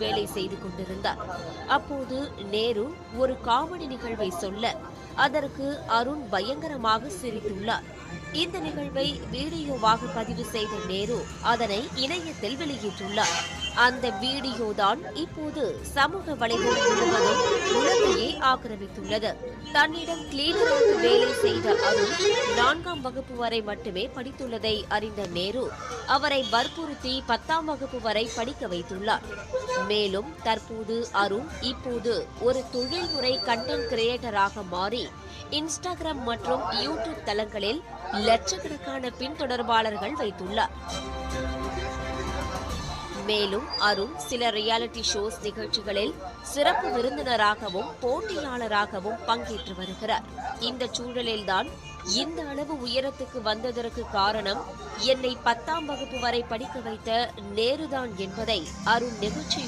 வேலை செய்து கொண்டிருந்தார். அப்போது நேரு ஒரு காமெடி நிகழ்வை சொல்ல அதற்கு அருண் பயங்கரமாக சிரித்துள்ளார். இந்த நிகழ்வை வீடியோவாக பதிவு செய்த நேரு அதனை இணையத்தில் வெளியிட்டுள்ளார். அந்த வீடியோதான் இப்போது சமூக வலைதளம் முழுவதும் உலகையே ஆக்கிரமித்துள்ளது. தன்னிடம் கிளீனராக வேலை செய்த அருண் 4ஆம் வகுப்பு வரை மட்டுமே படித்துள்ளதை அறிந்த நேரு அவரை வற்புறுத்தி 10ஆம் வகுப்பு வரை படிக்க வைத்துள்ளார். மேலும் தற்போது அருண் இப்போது ஒரு தொழில்முறை கண்டென்ட் கிரியேட்டராக மாறி இன்ஸ்டாகிராம் மற்றும் யூடியூப் தளங்களில் லட்சக்கணக்கான பின்தொடர்பாளர்கள் வைத்துள்ளார். மேலும் அருண் சில ரியாலிட்டி ஷோஸ் நிகழ்ச்சிகளில் சிறப்பு விருந்தினராகவும் போட்டியாளராகவும் பங்கேற்று வருகிறார். இந்த சூழலில்தான் இந்த அளவு உயரத்துக்கு வந்ததற்கு காரணம் என்னை 10ஆம் வகுப்பு வரை படிக்க வைத்த நேருதான் என்பதை அருண் நெகிழ்ச்சியுடன்